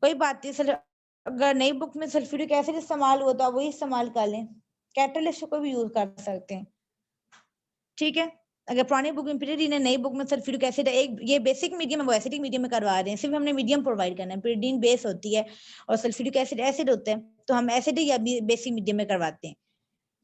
कोई बात नहीं सर, अगर नई बुक में सल्फ्यूरिक एसिड इस्तेमाल हुआ तो आप वही इस्तेमाल कर लें, कैटलिस्ट को भी यूज कर सकते हैं, ठीक है। अगर पुरानी बुक में pyridine है, नई बुक में सल्फ्यूरिक एसिड है, एक ये बेसिक मीडियम है, वो एसिडिक मीडियम में करवा रहे हैं, सिर्फ हमने मीडियम प्रोवाइड करना है, pyridine बेस होती है और सल्फ्यूरिक एसिड एसिड होते हैं, तो हम एसिडिक या बेसिक मीडियम में करवाते हैं।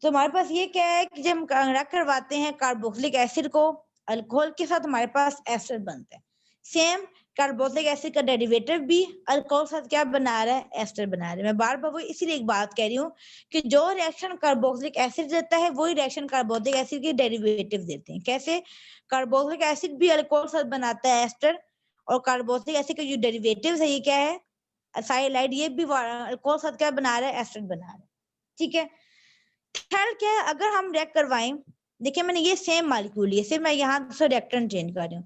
तो हमारे पास ये क्या है कि जब हम रिएक्ट करवाते हैं कार्बोक्सिलिक एसिड को अल्कोहल के साथ, हमारे पास एस्टर बनता है। सेम कार्बोक्सिलिक एसिड का डेरिवेटिव भी अल्कोहल के साथ क्या बना रहा है, एस्टर बना रहा है। मैं बार बार वो इसीलिए एक बात कह रही हूँ कि जो रिएक्शन कार्बोक्सिलिक एसिड देता है वही रिएक्शन कार्बोक्सिलिक एसिड के डेरिवेटिव देते हैं। कैसे, कार्बोक्सिलिक एसिड भी अल्कोहल के साथ बनाता है एस्टर, और कार्बोक्सिलिक एसिड का जो डेरिवेटिव है ये क्या है एसाइलाइड, ये भी अल्कोहल के साथ क्या बना रहा है, एस्टर बना रहा है, ठीक है। खैर क्या है, अगर हम रिएक्ट करवाएं, देखिए मैंने ये सेम मॉलिक्यूल लिया, सिर्फ मैं यहाँ से रिएक्टेंट चेंज कर रही हूँ।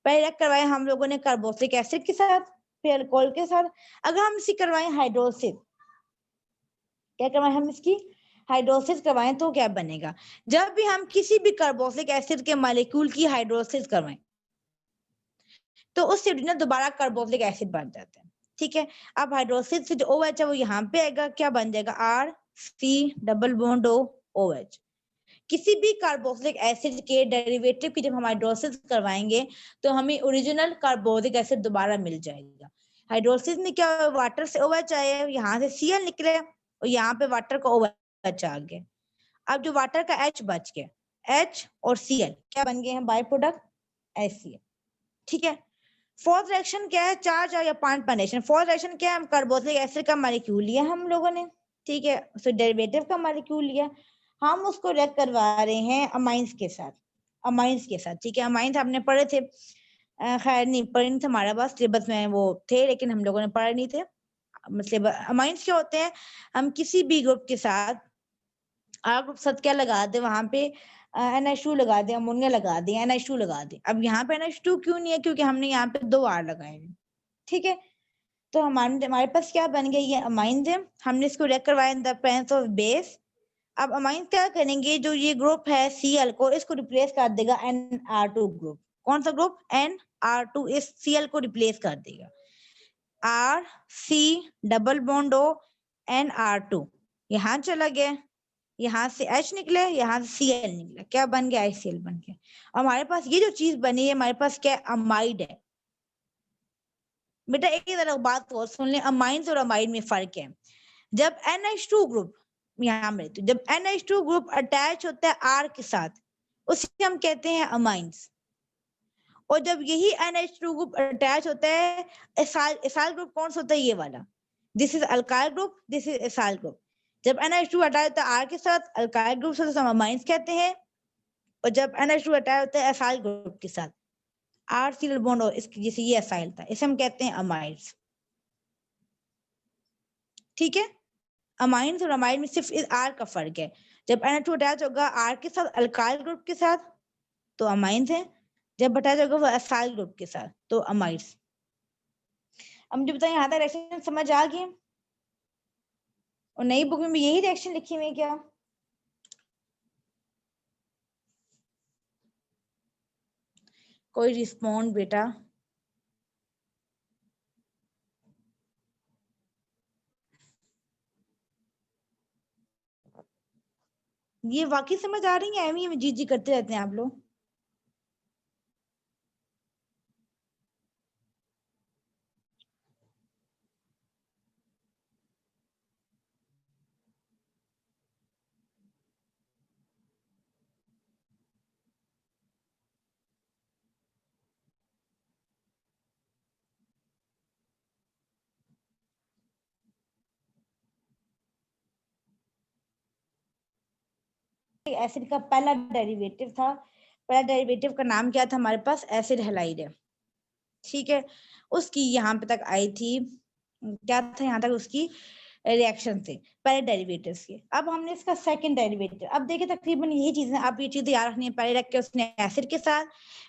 पहले रिएक्ट करवाए हम लोगों ने कार्बोक्सिलिक एसिड के साथ, फिर अल्कोहल के साथ। अगर हम इसी करवाएं हाइड्रोलिसिस, क्या करवाएं हम इसकी हाइड्रोलिसिस करवाएं तो क्या बनेगा, जब भी हम किसी भी कार्बोक्सिलिक एसिड के मॉलिक्यूल की हाइड्रोलिसिस करवाएं तो उससे दोबारा कार्बोक्सिलिक एसिड बन जाता है, ठीक है। अब हाइड्रोलिसिस से जो OH है वो यहाँ पे आएगा, क्या बन जाएगा R C double bond O OH। किसी भी कार्बोक्सिलिक एसिड के डेरिवेटिव की जब हम हाइड्रोलिसिस करवाएंगे तो हमें ओरिजिनल कार्बोक्सिलिक एसिड दोबारा मिल जाएगा। हाइड्रोलिसिस में क्या वाटर से OH आया, यहाँ से Cl निकले और यहाँ पे वाटर का OH आ गया। अब जो वाटर का H बच गया, H और Cl क्या बन गए हैं, बाय प्रोडक्ट HCl, ठीक है। फोर्थ रिएक्शन क्या है, चार या पांच रिएक्शन। फोर्थ रिएक्शन क्या है, हम कार्बोक्सिलिक एसिड का मॉलिक्यूल लिया हम लोगों ने, ठीक है, उससे डेरिवेटिव का मॉलिक्यूल लिया, हम उसको रिएक्ट करवा रहे हैं अमाइंस के साथ, अमाइंस के साथ, ठीक है। अमाइंस आपने पढ़े थे, खैर नहीं पढ़े नहीं थे, हमारे पास सिलेबस में वो थे लेकिन हम लोगों ने पढ़े नहीं थे। मतलब अमाइंस क्या होते हैं, हम किसी भी ग्रुप के साथ आर ग्रुप साथ क्या लगा दे, वहां पे NH2 लगा दे, अमोनिया लगा दे, NH2 लगा दे। अब यहाँ पे NH2 क्यों नहीं है, क्योंकि हमने यहाँ पे 2 R लगाए हैं, ठीक है। तो हमारे पास क्या बन गया, ये अमाइंस है, हमने इसको रिएक्ट करवाया in the presence of base. अब अमाइंस क्या करेंगे, जो ये ग्रुप है Cl को, इसको रिप्लेस कर देगा NR2 ग्रुप। कौन सा ग्रुप, NR2, इस Cl को रिप्लेस कर देगा। R C double bond O NR2, यहाँ चला गया, यहाँ से H निकले, यहाँ से Cl निकला, क्या बन गया, HCl बन गया। और हमारे पास ये जो चीज बनी है, हमारे पास क्या अमाइड है। बेटा एक तरह बात और सुन ले, अमाइंस और अमाइड में फर्क है। जब NH2 ग्रुप यहाँ में लेती हूँ। जब NH2 ग्रुप अटैच होता है R के साथ, उसे हम कहते हैं अमाइंस। और जब यही NH2 ग्रुप अटैच होता है एसाइल ग्रुप, कौन सा होता है? ये वाला, this is alkyl group, this is acyl group. जब NH2 अटैच होता है R के साथ, अल्काइल ग्रुप से हम अमाइंस कहते हैं। और जब NH2 अटैच होता है एसाइल ग्रुप के साथ, R सिंगल बॉन्ड, और इसकी जैसे ये एसाइल था, इसे हम कहते हैं अमाइड्स। ठीक है, अमाइंस और अमाइड में सिर्फ इस R का फर्क है। जब NH2 अटैच होगा R के साथ अल्काइल ग्रुप के साथ तो अमाइंस है, जब अटैच होगा वो एसाइल ग्रुप के साथ तो अमाइड्स। अब मुझे बताइए यहाँ तक रिएक्शन समझ आ गई? और नई बुक में भी यही रिएक्शन लिखी हुई है क्या? कोई रिस्पॉन्ड बेटा? ये वाकई समझ आ रही है? एम जी जी करते रहते हैं आप लोग। एसिड का पहला डेरिवेटिव था, पहला डेरिवेटिव का नाम क्या था हमारे पास? एसिड हैलाइड है। ठीक है, उसकी यहाँ पे तक आई थी, क्या था यहाँ तक उसकी रिएक्शन थे पहले डेरिवेटिव्स के। अब हमने इसका सेकंड डेरिवेटिव, अब देखिए तकरीबन यही चीजें, आप ये चीजें याद रखनी है। पहले रख के उसने एसिड के साथ,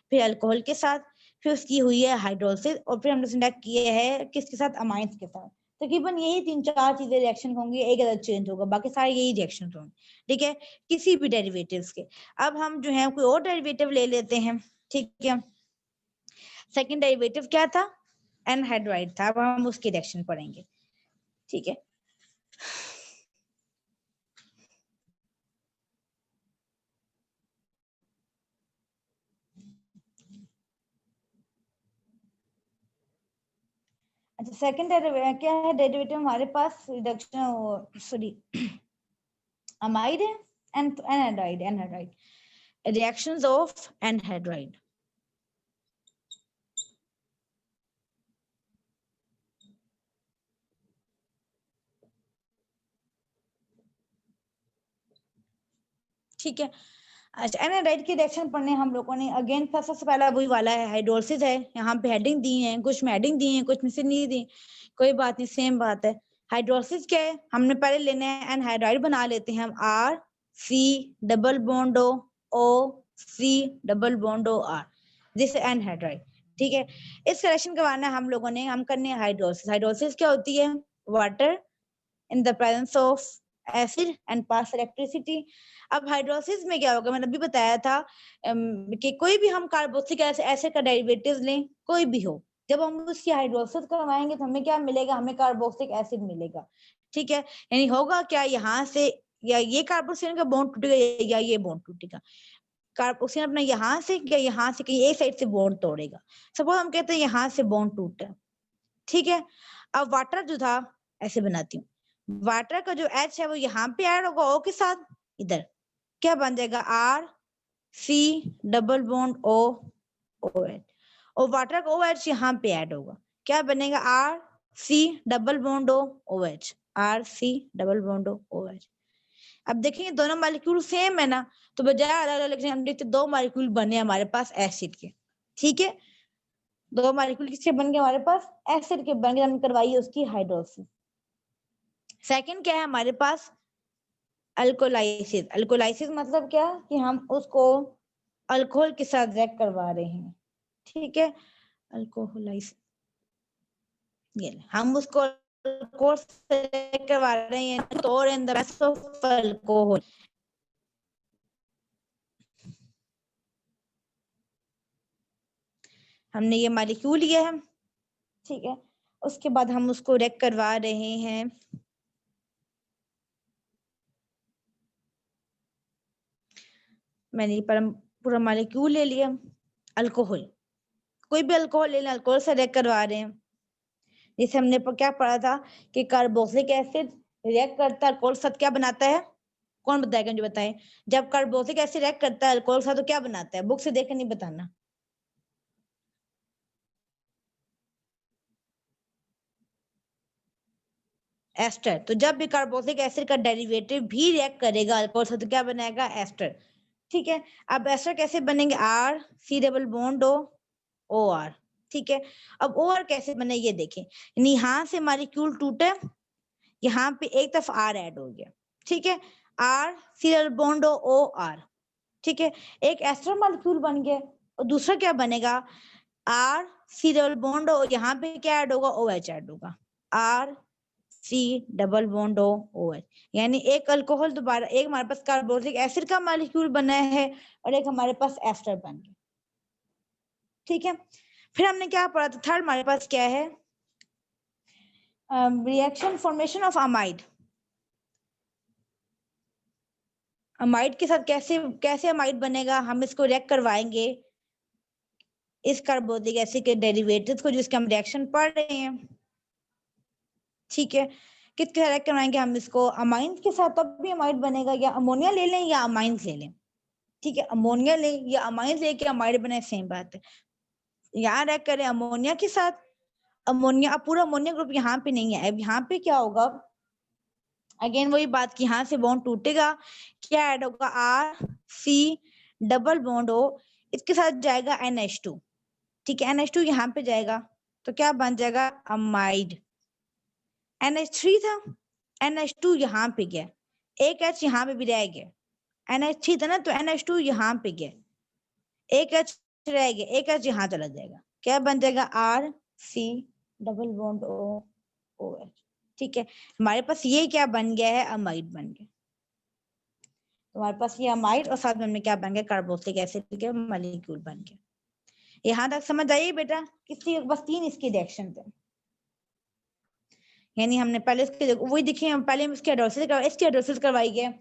फिर अल्कोहल के साथ, फिर उसकी हुई है हाइड्रोलिसिस, और फिर हमने उसने किए है किसके साथ? अमाइंस के साथ। तकरीबन यही 3-4 चीजें रिएक्शन होंगी, एक अलग चेंज होगा, बाकी सारे यही रिएक्शन होंगे। ठीक है, किसी भी डेरिवेटिव्स के। अब हम जो है कोई और डेरिवेटिव ले लेते हैं। ठीक है, सेकंड डेरिवेटिव क्या था? एनहाइड्राइड था। अब हम उसकी रिएक्शन पढ़ेंगे। ठीक है, अच्छा सेकंड डेरिवेटिव क्या है? डेरिवेटिव हमारे पास रिडक्शन, सॉरी अमाइड है, anhydride, anhydride, reactions of anhydride. ठीक है, अच्छा एनहाइड्राइड की रिएक्शन पढ़ने हम लोगों ने अगेन सबसे पहला वही वाला है, हाइड्रोलिसिस है। यहाँ पे हेडिंग दी है, कुछ में हेडिंग दी है, कुछ में से नहीं दी, कोई बात नहीं, सेम बात है। हाइड्रोलिसिस क्या है? हमने पहले लेना है एनहाइड्राइड, बना लेते हैं हम R C double bond O C double bond O R, this anhydride. ठीक है, इस रिएक्शन करवाना है हम लोगों ने, हम करने हैं हाइड्रोलिसिस। हाइड्रोलिसिस क्या होती है? Water in the presence of acid and pass electricity। अब हाइड्रोलिसिस में क्या होगा? मैंने अभी बताया था कि कोई भी हम कार्बोक्सिलिक एसिड का डेरिवेटिव लें, कोई भी हो, जब हम उसकी हाइड्रोलिसिस करवाएंगे तो हमें क्या मिलेगा? हमें कार्बोक्सिलिक एसिड मिलेगा। ठीक है, यानी होगा क्या? यहाँ से या ये कार्बोक्सिलिक का बॉन्ड टूटेगा या ये बॉन्ड टूटेगा। कार्बोक्सिलिक अपना यहाँ से या यहाँ से कहीं एक साइड से बॉन्ड तोड़ेगा। सपोज हम कहते हैं यहाँ से बॉन्ड टूटा। ठीक है, अब वाटर जो था, ऐसे बनाती हूँ, वाटर का जो H है वो यहाँ पे ऐड होगा O के साथ, इधर क्या बन जाएगा? R C double bond O OH, और वाटर का OH यहाँ पे ऐड होगा, क्या बनेगा? R C double bond O OH, R C double bond O OH। अब देखेंगे दोनों मॉलिक्यूल सेम है ना, तो बजाय अलग अलग लिखने हम देखते दो मॉलिक्यूल बने हमारे पास एसिड के। ठीक है, दो मॉलिक्यूल किसके बन गए हमारे पास? एसिड के बन गए, हमने करवाई उसकी हाइड्रोलिसिस। सेकंड क्या है हमारे पास? अल्कोलाइसिस। अल्कोलाइसिस मतलब क्या? कि हम उसको अल्कोहल के साथ रिएक्ट करवा रहे हैं। ठीक है, अल्कोहलाइसिस, ये हम उसको अल्कोहल से रिएक्ट करवा रहे हैं, तो in the presence of alcohol. हमने ये मॉलिक्यूल लिया है। ठीक है, उसके बाद हम उसको रिएक्ट करवा रहे हैं मैंने पूरा मॉलिक्यूल ले लिया, अल्कोहल, कोई भी अल्कोहल ले लें, अल्कोहल से रिएक्ट करवा रहे हैं। जैसे हमने क्या पढ़ा था कि कार्बोक्सिलिक एसिड रिएक्ट करता है अल्कोहल के साथ क्या बनाता है? कौन बताएगा? मुझे बताएं। जब कार्बोक्सिलिक एसिड रिएक्ट करता है अल्कोहल के साथ तो क्या बनाता है? बुक से देख के नहीं बताना। एस्टर। तो जब भी कार्बोक्सिलिक एसिड का डेरिवेटिव भी रिएक्ट करेगा अल्कोहल से तो क्या बनाएगा? एस्टर। ठीक है, अब एस्टर कैसे बनेंगे? R C double bond O R. ठीक है, अब ओ आर कैसे बने ये देखें। यहाँ से मॉलिक्यूल टूटे, यहाँ पे एक तरफ आर ऐड हो गया। ठीक है, R C double bond O R. ठीक है, एक एस्टर मॉलिक्यूल बन गया और दूसरा क्या बनेगा? आर सी डबल बॉन्ड और यहाँ पे क्या ऐड होगा? ओ एच ऐड होगा। R C double bond O H, यानी एक अल्कोहल दोबारा, एक हमारे पास कार्बोक्सिलिक एसिड का मॉलिक्यूल बना है और एक हमारे पास एस्टर बन गया। ठीक है, फिर हमने क्या पढ़ा था? थर्ड हमारे पास क्या है? Reaction formation of amide. Amide के साथ कैसे कैसे अमाइड बनेगा? हम इसको रिएक्ट करवाएंगे इस कार्बोक्सिलिक एसिड के डेरिवेटिव्स को जिसके हम रिएक्शन पढ़ रहे हैं। ठीक है, किसके साथ करवाएंगे हम इसको? अमाइंस के साथ। तब भी अमाइड बनेगा, या अमोनिया ले लें या अमाइंस ले लें। ठीक है, अमोनिया ले या अमाइंस लेके अमाइड बने, सेम बात है। यहाँ रख करें अमोनिया के साथ। अमोनिया, अब पूरा अमोनिया ग्रुप यहाँ पे नहीं है। अब यहाँ पे क्या होगा? अगेन वही बात कि यहाँ से बॉन्ड टूटेगा, क्या ऐड होगा? R C double bond O, इसके साथ जाएगा NH2। ठीक है, NH2 यहाँ पे जाएगा तो क्या बन जाएगा? अमाइड। NH3 था, NH2 यहाँ पे गया, एक H यहाँ पे भी रह गया। NH3 था ना, तो NH2 यहाँ पे गया, एक H रह गया, एक H यहाँ चला जाएगा, क्या बन जाएगा? R C double bond O O H. ठीक है, हमारे पास ये क्या बन गया है? अमाइड बन गया। तो हमारे पास ये अमाइड और साथ में हमने क्या बन गया? कार्बोक्सिलिक एसिड के मॉलिक्यूल बन गया। यहाँ तक समझ आइए बेटा? किसी बस 3 इसके रिएक्शन थे, यानी हमने पहले इसके वही दिखे, हम पहले इसकी हाइड्रोलिसिस करवाई गया,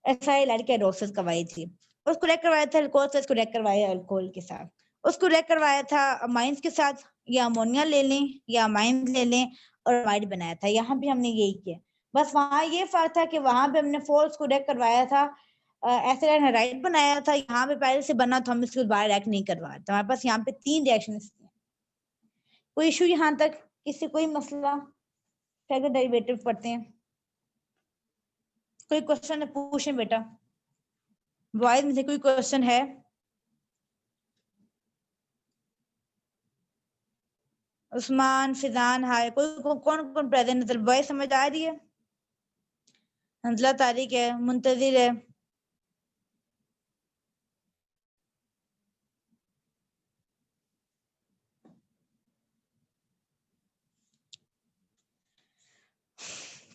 एसाइल की हाइड्रोलिसिस करवाई थी, उसको रिएक्ट करवाया था अल्कोहल से, इसको रिएक्ट करवाया अल्कोहल के साथ, उसको रिएक्ट करवाया था अमाइंस के साथ, या अमोनिया ले लें या अमाइंस ले लें और अमाइड बनाया था। यहाँ भी हमने यही किया, बस वहां ये फर्क था कि वहां पे हमने फोर्स को रिएक्ट करवाया था, एसिड हाइड्राइड बनाया था, यहाँ पे पहले से बना तो हम इसको दोबारा रिएक्ट नहीं करवाया था। हमारे पास यहाँ पे 3 रिएक्शन। कोई इशू यहाँ तक? किसी कोई मसला? क्या डेरिवेटिव पढ़ते हैं, कोई क्वेश्चन है? पूछें बेटा, बॉयज में से कोई क्वेश्चन है? उस्मान, फिजान, हाय, कोई कौन कौन प्रेजेंट है? बॉयज समझ आ रही है? हंसला तारिक है, मुंतजिर है।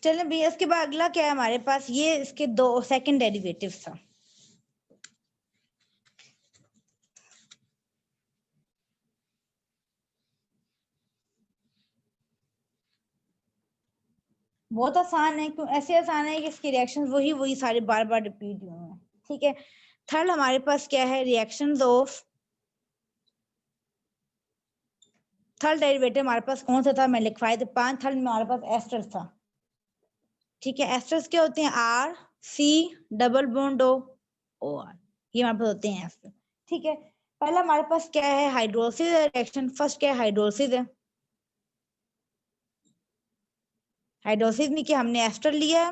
चलें भैया, इसके बाद अगला क्या है हमारे पास? ये इसके 2 सेकंड डेरिवेटिव था। बहुत आसान है, क्यों ऐसे आसान है कि इसकी रिएक्शन वही सारे बार बार रिपीट हुए हैं। ठीक है, थर्ड हमारे पास क्या है? रिएक्शंस ऑफ थर्ड डेरिवेटिव हमारे पास कौन सा था? मैं लिखवाए थे 5, थर्ड में हमारे पास एस्टर था। ठीक है, एस्टर्स क्या होते हैं? R C double bond O R, ये हमारे पास होते हैं एस्टर। ठीक है, पहला हमारे पास क्या है? Hydrolysis reaction. फर्स्ट क्या है? हाइड्रोलिसिस है। हाइड्रोलिसिस में क्या हमने एस्टर लिया,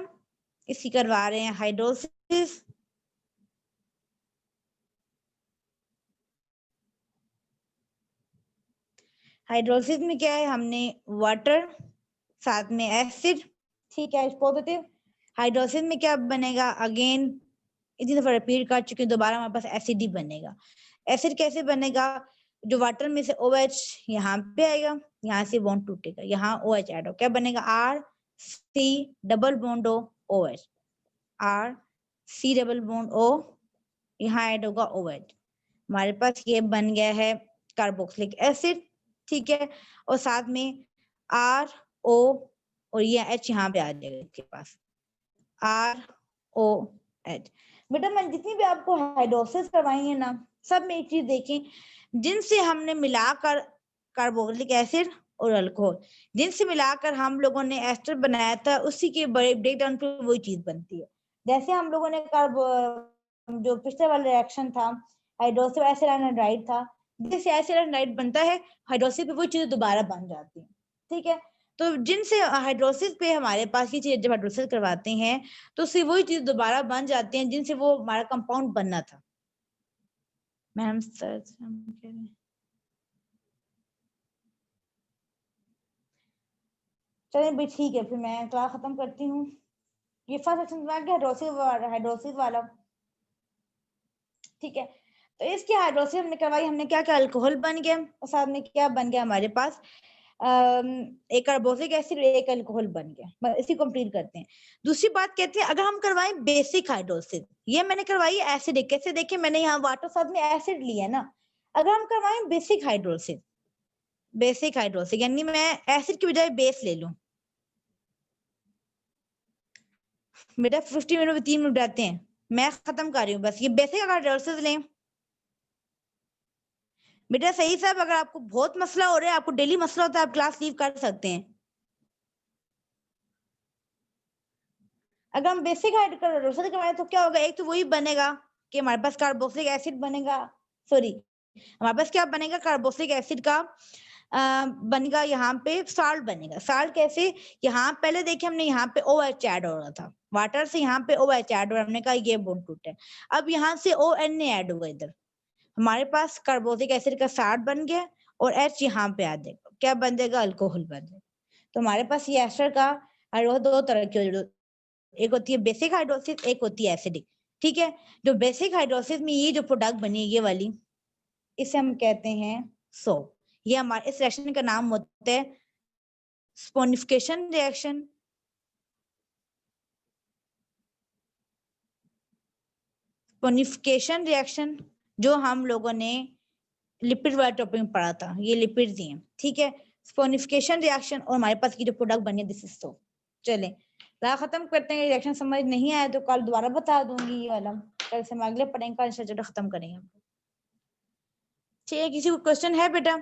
इसकी करवा रहे हैं हाइड्रोलिसिस। हाइड्रोलिसिस में क्या है? हमने वाटर साथ में एसिड। ठीक है, पॉजिटिव। हाइड्रोलिसिस में क्या बनेगा? अगेन इतनी दफा रिपीट कर चुके, दोबारा हमारे पास एसिड ही बनेगा। एसिड कैसे बनेगा? जो वाटर में से OH यहाँ पे आएगा, यहाँ से बॉन्ड टूटेगा, यहाँ OH ऐड हो, क्या बनेगा? R C double bond OH, R C double bond O, यहाँ ऐड होगा OH। हमारे पास ये बन गया है कार्बोक्सिलिक एसिड। ठीक है, और साथ में R O और ये H यहाँ पे आ जाएगा इसके पास, R O H। बेटा मैं जितनी भी आपको हाइड्रोलिसिस करवाई है ना, सब में एक चीज देखें, जिनसे हमने मिलाकर कार्बोक्सिलिक एसिड और अल्कोहल, जिनसे मिलाकर हम लोगों ने एस्टर बनाया था, उसी के ब्रेक डाउन पे वही चीज बनती है। जैसे हम लोगों ने जो पिछले वाला रिएक्शन था हाइड्रोक्सिल एसिड एनाइड था, जिससे एसिड एनाइड बनता है हाइड्रोक्सिल पे वही चीजें दोबारा बन जाती हैं। ठीक है, तो जिनसे हाइड्रोसिस पे हमारे पास ये चीज जब हाइड्रोसिस करवाते हैं तो उससे वही चीज दोबारा बन जाती हैं जिनसे वो हमारा कंपाउंड बनना था। मैम सर हम कह रहे हैं चलिए भी ठीक है, फिर मैं क्लास खत्म करती हूँ। ये फर्स्ट सेक्शन में आ गया हाइड्रोसिस वाला। ठीक है, तो इसकी हाइड्रोसिस हमने करवाई, हमने क्या क्या अल्कोहल बन गया और साथ में क्या बन गया हमारे पास एक कार्बोक्सिलिक एसिड, एक अल्कोहल बन गया। इसी कंप्लीट करते हैं। दूसरी बात कहते हैं अगर हम करवाएं बेसिक हाइड्रोसिस, ये मैंने करवाई एसिडिक, कैसे देखिए मैंने यहाँ वाटर साथ में एसिड लिया ना। अगर हम करवाएं बेसिक हाइड्रोसिस, यानी मैं एसिड की बजाय बेस ले लूं, बेटा 50 मिनट में 3 मिनट आते हैं, मैं खत्म कर रही हूँ बस। ये बेसिक हाइड्रोसिस लें बेटा, सही साहब। अगर आपको बहुत मसला हो रहा है, आपको डेली मसला होता है, आप क्लास लीव कर सकते हैं। अगर हम बेसिक हाइड्रोसिस करवाएं तो क्या होगा, एक तो वही बनेगा कि हमारे पास कार्बोक्सिलिक एसिड बनेगा, सॉरी हमारे पास क्या बनेगा, कार्बोक्सिलिक एसिड का बनेगा, यहाँ पे साल्ट बनेगा। साल्ट कैसे, यहाँ पहले देखिए हमने यहाँ पे OH ऐड हो रहा था, वाटर से यहाँ पे OH ऐड हो रहा, हमने कहा ये बॉन्ड टूटा है। अब यहाँ से ON ऐड होगा, इधर हमारे पास कार्बोक्सिलिक एसिड का साल्ट बन गया और H यहाँ पे आ जाएगा, क्या बन जाएगा, अल्कोहल बन जाएगा। तो हमारे पास ये एस्टर का दो तरह की, एक होती है बेसिक हाइड्रोसिस, एक होती है एसिडिक। ठीक है, जो बेसिक हाइड्रोसिस में ये जो प्रोडक्ट बनी है ये वाली, इसे हम कहते हैं सोप। ये हमारे इस रिएक्शन का नाम होता है स्पोनिफिकेशन रिएक्शन। स्पोनिफिकेशन रिएक्शन जो हम लोगों ने लिपिड वाला टॉपिक में पढ़ा था, ये लिपिड दिए। ठीक है, स्पोनिफिकेशन रिएक्शन और हमारे पास की जो प्रोडक्ट बनी है दिस इज सोप। चलें खत्म करते हैं। रिएक्शन समझ नहीं आया तो कल दोबारा बता दूंगी ये वाला, कल से हम अगले पढ़ेंगे, कल खत्म करेंगे। ठीक है, किसी को क्वेश्चन है बेटा?